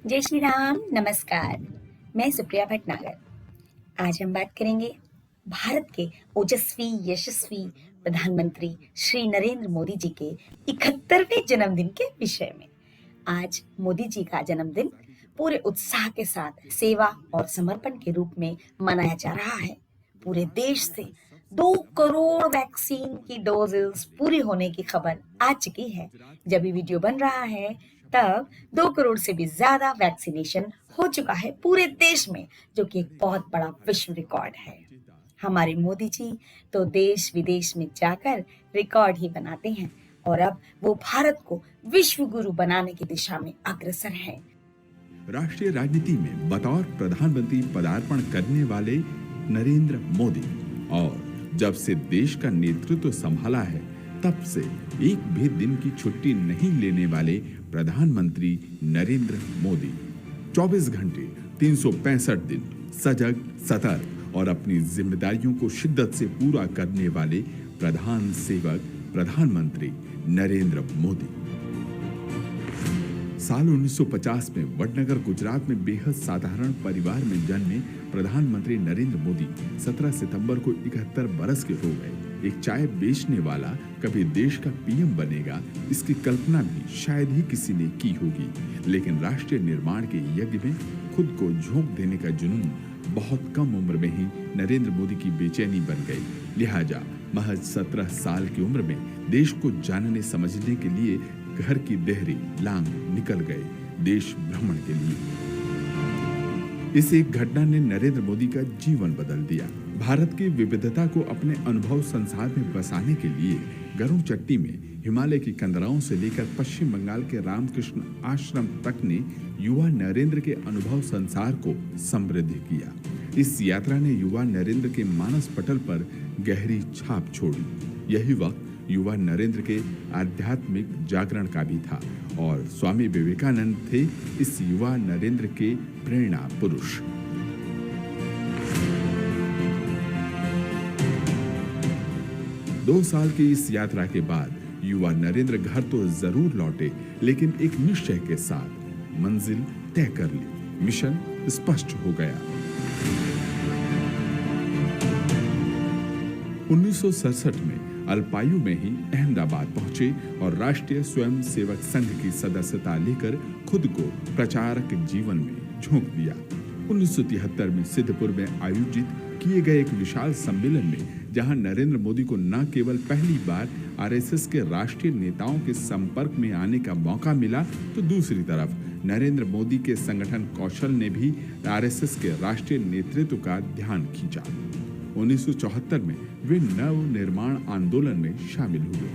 जय श्री राम, नमस्कार। मैं सुप्रिया भटनागर। आज हम बात करेंगे भारत के ओजस्वी यशस्वी प्रधानमंत्री श्री नरेंद्र मोदी जी के 71वें जन्मदिन के विषय में। आज मोदी जी का जन्मदिन पूरे उत्साह के साथ सेवा और समर्पण के रूप में मनाया जा रहा है। पूरे देश से 2 करोड़ वैक्सीन की डोजेस पूरी होने की खबर आ चुकी है। जब ये वीडियो बन रहा है तब 2 करोड़ से भी ज्यादा वैक्सीनेशन हो चुका है पूरे देश में, जो कि एक बहुत बड़ा विश्व रिकॉर्ड है। हमारे मोदी जी तो देश विदेश में जाकर रिकॉर्ड ही बनाते हैं और अब वो भारत को विश्व गुरु बनाने की दिशा में अग्रसर है। राष्ट्रीय राजनीति में बतौर प्रधानमंत्री पदार्पण करने वाले नरेंद्र मोदी और जब से देश का नेतृत्व संभाला है तब से एक भी दिन की छुट्टी नहीं लेने वाले प्रधानमंत्री नरेंद्र मोदी 24 घंटे 365 दिन सजग सतर्क और अपनी जिम्मेदारियों को शिद्दत से पूरा करने वाले प्रधान सेवक प्रधानमंत्री नरेंद्र मोदी। साल 1950 में वडनगर गुजरात में बेहद साधारण परिवार में जन्मे प्रधानमंत्री नरेंद्र मोदी 17 सितंबर को 71 बरस के हो गए। एक चाय बेचने वाला कभी देश का पीएम बनेगा, इसकी कल्पना भी शायद ही किसी ने की होगी, लेकिन राष्ट्रीय निर्माण के यज्ञ में खुद को झोंक देने का जुनून बहुत कम उम्र में ही नरेंद्र मोदी की बेचैनी बन गई। लिहाजा महज 17 साल की उम्र में देश को जानने समझने के लिए घर की देहरी लांग निकल गए देश भ्रमण के लिए। इस एक घटना ने नरेंद्र मोदी का जीवन बदल दिया। भारत की विविधता को अपने अनुभव संसार में बसाने के लिए गरुड़ चट्टी में हिमालय की कंदराओं से लेकर पश्चिम बंगाल के रामकृष्ण आश्रम तक ने युवा नरेंद्र के अनुभव संसार को समृद्ध किया। इस यात्रा ने युवा नरेंद्र के मानस पटल पर गहरी छाप छोड़ी। यही वक्त युवा नरेंद्र के आध्यात्मिक जागरण का भी था और स्वामी विवेकानंद थे इस युवा नरेंद्र के प्रेरणा पुरुष। दो साल की इस यात्रा के बाद युवा नरेंद्र घर तो जरूर लौटे, लेकिन एक निश्चय के साथ मंजिल तय कर ली। मिशन स्पष्ट हो गया। 1967 में अल्पायु में ही अहमदाबाद पहुंचे और राष्ट्रीय स्वयं सेवक संघ की सदस्यता लेकर खुद को प्रचारक जीवन में झोंक दिया। 1973 में सिद्धपुर में आयोजित किए गए एक विशाल सम्मेलन में जहां नरेंद्र मोदी को न केवल पहली बार आरएसएस के राष्ट्रीय नेताओं के संपर्क में आने का मौका मिला, तो दूसरी तरफ नरेंद्र मोदी के संगठन कौशल ने भी आरएसएस के राष्ट्रीय नेतृत्व का ध्यान खींचा। 1974 में वे नव निर्माण आंदोलन में शामिल हुए।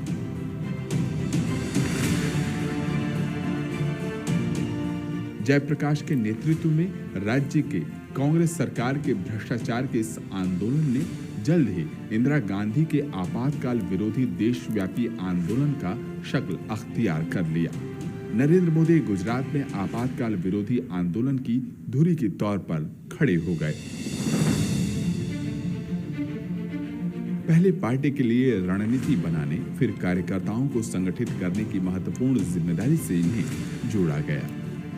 जयप्रकाश के नेतृत्व में राज्य के कांग्रेस सरकार के भ्रष्टाचार के इस आंदोलन ने जल्द ही इंदिरा गांधी के आपातकाल विरोधी देशव्यापी आंदोलन का शक्ल अख्तियार कर लिया। नरेंद्र मोदी गुजरात में आपातकाल विरोधी आंदोलन की धुरी के तौर पर खड़े हो गए। पहले पार्टी के लिए रणनीति बनाने, फिर कार्यकर्ताओं को संगठित करने की महत्वपूर्ण जिम्मेदारी से इन्हें जोड़ा गया।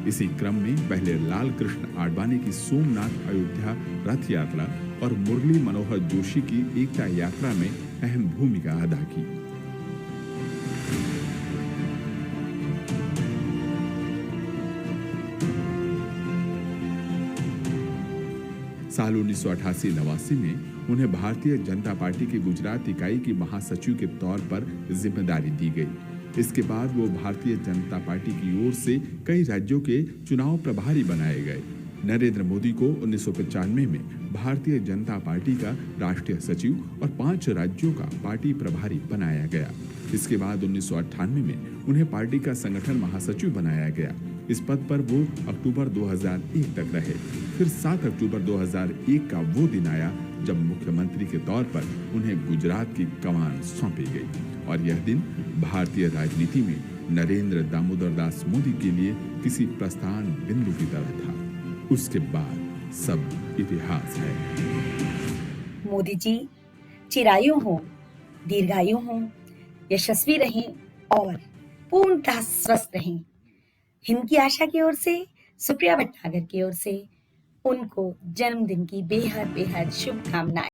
इसी क्रम में पहले लाल कृष्ण आडवाणी की सोमनाथ अयोध्या रथ यात्रा और मुरली मनोहर जोशी की एकता यात्रा में अहम भूमिका अदा की। साल 1988-89 में उन्हें भारतीय जनता पार्टी की गुजरात इकाई की महासचिव के तौर पर जिम्मेदारी दी गई। इसके बाद वो भारतीय जनता पार्टी की ओर से कई राज्यों के चुनाव प्रभारी बनाए गए। नरेंद्र मोदी को 1995 में भारतीय जनता पार्टी का राष्ट्रीय सचिव और 5 राज्यों का पार्टी प्रभारी बनाया गया। इसके बाद 1998 में उन्हें पार्टी का संगठन महासचिव बनाया गया। इस पद पर वो अक्टूबर 2001 तक रहे। फिर 7 अक्टूबर 2001 का वो दिन आया जब मुख्यमंत्री के तौर पर उन्हें गुजरात की कमान सौंपी गई और यह दिन भारतीय राजनीति में नरेंद्र दामोदर दास मोदी के लिए किसी प्रस्थान बिंदु की तरह था। उसके बाद सब इतिहास है। मोदी जी चिरायु हो, दीर्घायु हो, यशस्वी रहें और पूर्णतः स्वस्थ रहें। हिंद की आशा की ओर से सुप्रिया भटनागर की ओर से उनको जन्मदिन की बेहद बेहद शुभकामनाएं।